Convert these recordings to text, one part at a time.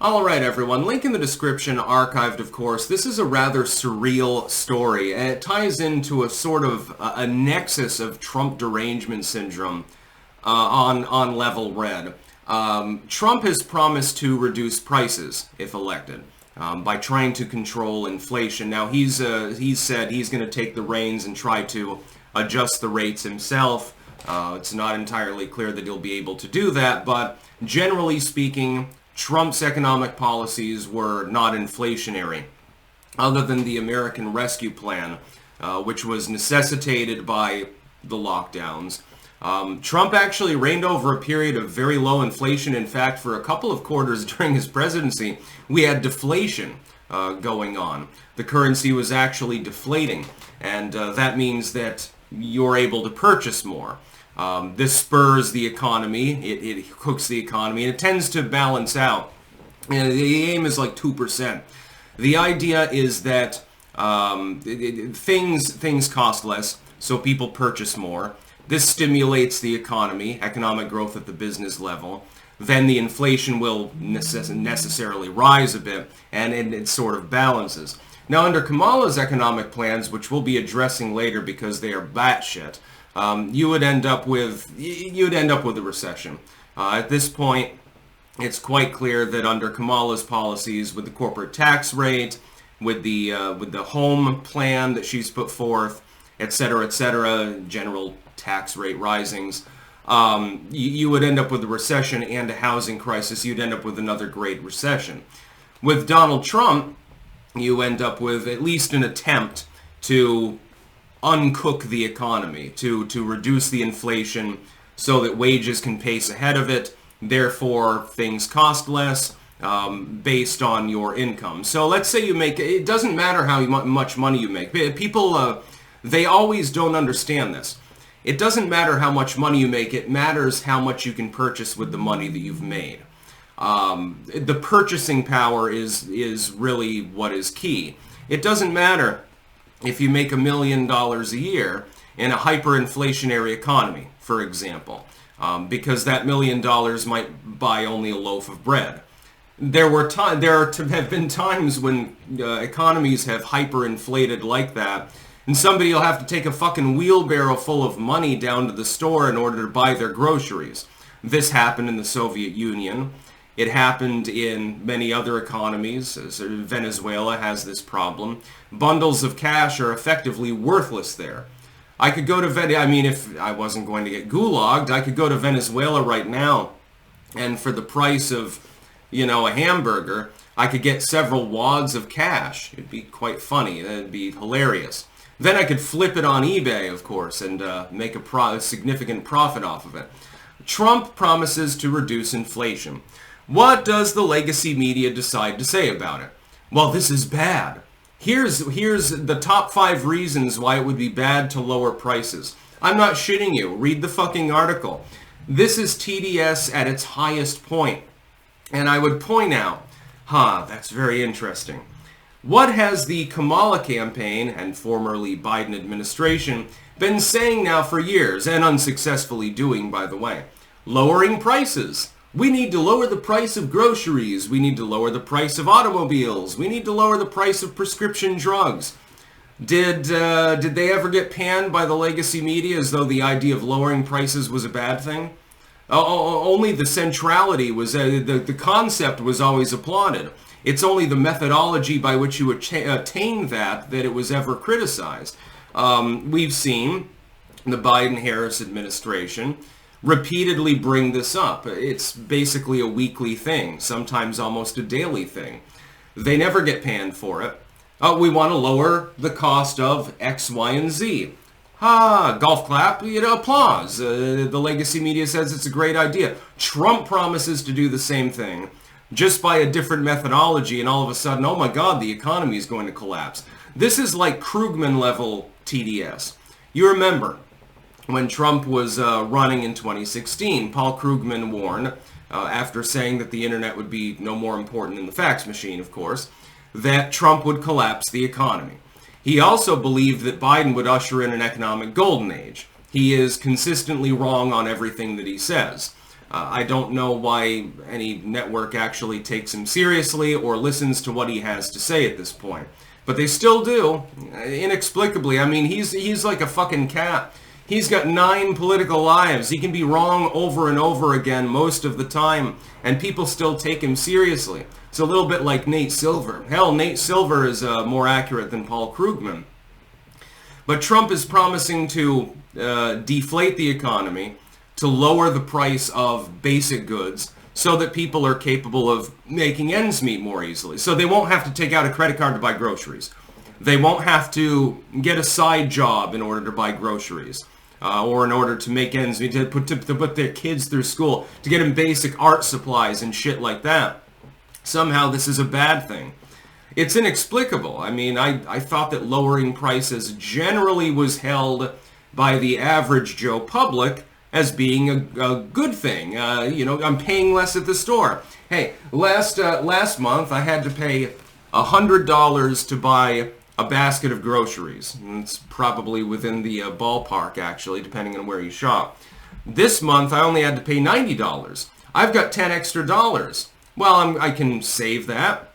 Alright everyone, link in the description, archived of course. This is a rather surreal story, and it ties into a sort of a nexus of Trump derangement syndrome on level red. Trump has promised to reduce prices if elected by trying to control inflation. Now he's said he's going to take the reins and try to adjust the rates himself. It's not entirely clear that he'll be able to do that, but generally speaking, Trump's economic policies were not inflationary, other than the American Rescue Plan, which was necessitated by the lockdowns. Trump actually reigned over a period of very low inflation. In fact, for a couple of quarters during his presidency, we had deflation going on. The currency was actually deflating, and that means that you're able to purchase more. This spurs the economy, it hooks the economy, and it tends to balance out. And the aim is like 2%. The idea is that things cost less, so people purchase more. This stimulates the economy, economic growth at the business level. Then the inflation will necessarily rise a bit, and it sort of balances. Now, under Kamala's economic plans, which we'll be addressing later because they are batshit, you would end up with a recession. At this point, it's quite clear that under Kamala's policies, with the corporate tax rate, with the home plan that she's put forth, etc., general tax rate risings, you would end up with a recession and a housing crisis. You'd end up with another great recession. With Donald Trump, you end up with at least an attempt to uncook the economy, to reduce the inflation so that wages can pace ahead of it, therefore things cost less based on your income. So let's say you make, it doesn't matter how much money you make. People, they always don't understand this. It doesn't matter how much money you make, it matters how much you can purchase with the money that you've made. The purchasing power is really what is key. It doesn't matter if you make $1 million a year in a hyperinflationary economy, for example, because that $1 million might buy only a loaf of bread. There have been times when economies have hyperinflated like that, and somebody will have to take a fucking wheelbarrow full of money down to the store in order to buy their groceries. This happened in the Soviet Union. It happened in many other economies. Venezuela has this problem. Bundles of cash are effectively worthless there. I could go to if I wasn't going to get gulagged, I could go to Venezuela right now, and for the price of, a hamburger, I could get several wads of cash. It'd be quite funny. It'd be hilarious. Then I could flip it on eBay, of course, and make a significant profit off of it. Trump promises to reduce inflation. What does the legacy media decide to say about it? Well, this is bad. Here's the top 5 reasons why it would be bad to lower prices. I'm not shitting you. Read the fucking article. This is TDS at its highest point. And I would point out, that's very interesting. What has the Kamala campaign, and formerly Biden administration, been saying now for years, and unsuccessfully doing, by the way? Lowering prices. We need to lower the price of groceries. We need to lower the price of automobiles. We need to lower the price of prescription drugs. Did they ever get panned by the legacy media as though the idea of lowering prices was a bad thing? Only the centrality was, the concept was always applauded. It's only the methodology by which you attain that it was ever criticized. We've seen the Biden-Harris administration repeatedly bring this up. It's basically a weekly thing, sometimes almost a daily thing. They never get panned for it. We want to lower the cost of X, Y, and Z. Golf clap, applause. The legacy media says it's a great idea. Trump promises to do the same thing, just by a different methodology, and all of a sudden, oh my God, the economy is going to collapse. This is like Krugman level TDS. You remember, when Trump was running in 2016, Paul Krugman warned, after saying that the internet would be no more important than the fax machine, of course, that Trump would collapse the economy. He also believed that Biden would usher in an economic golden age. He is consistently wrong on everything that he says. I don't know why any network actually takes him seriously or listens to what he has to say at this point. But they still do, inexplicably. I mean, he's like a fucking cat. He's got 9 political lives. He can be wrong over and over again most of the time, and people still take him seriously. It's a little bit like Nate Silver. Hell, Nate Silver is more accurate than Paul Krugman. But Trump is promising to deflate the economy, to lower the price of basic goods, so that people are capable of making ends meet more easily. So they won't have to take out a credit card to buy groceries. They won't have to get a side job in order to buy groceries. Or in order to make ends meet, to put their kids through school, to get them basic art supplies and shit like that. Somehow this is a bad thing. It's inexplicable. I mean, I thought that lowering prices generally was held by the average Joe public as being a good thing. I'm paying less at the store. Hey, last month I had to pay $100 to buy a basket of groceries. It's probably within the ballpark, actually, depending on where you shop. This month, I only had to pay $90. I've got 10 extra dollars. Well, I can save that,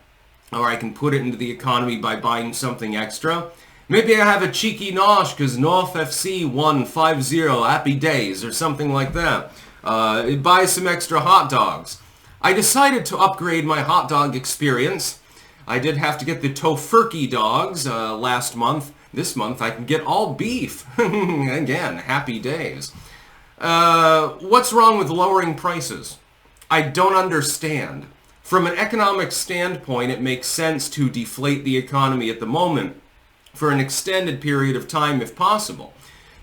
or I can put it into the economy by buying something extra. Maybe I have a cheeky nosh because North FC won 5-0, happy days, or something like that. Buy some extra hot dogs. I decided to upgrade my hot dog experience. I did have to get the tofurkey dogs last month. This month I can get all beef. Again, happy days. What's wrong with lowering prices? I don't understand. From an economic standpoint, it makes sense to deflate the economy at the moment for an extended period of time if possible.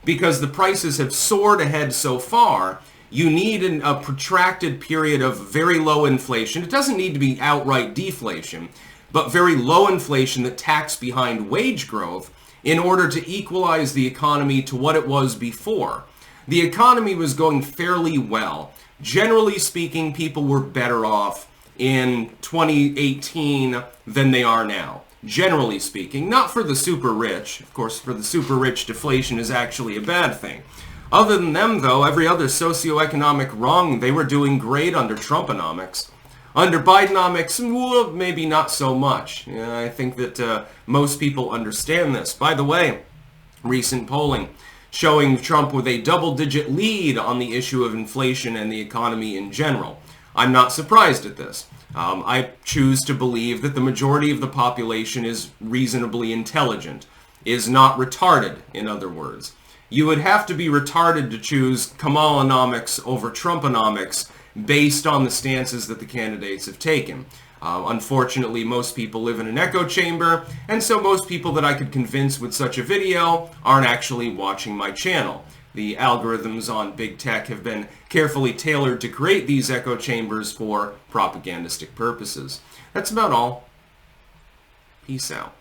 Because the prices have soared ahead so far, you need a protracted period of very low inflation. It doesn't need to be outright deflation, but very low inflation that tacks behind wage growth in order to equalize the economy to what it was before. The economy was going fairly well. Generally speaking, people were better off in 2018 than they are now. Generally speaking, not for the super rich. Of course, for the super rich, deflation is actually a bad thing. Other than them, though, every other socioeconomic rung, they were doing great under Trumponomics. Under Bidenomics, well, maybe not so much. I think that most people understand this. By the way, recent polling showing Trump with a double-digit lead on the issue of inflation and the economy in general. I'm not surprised at this. I choose to believe that the majority of the population is reasonably intelligent, is not retarded, in other words. You would have to be retarded to choose Kamalanomics over Trumponomics based on the stances that the candidates have taken. Unfortunately, most people live in an echo chamber, and so most people that I could convince with such a video aren't actually watching my channel. The algorithms on big tech have been carefully tailored to create these echo chambers for propagandistic purposes. That's about all. Peace out.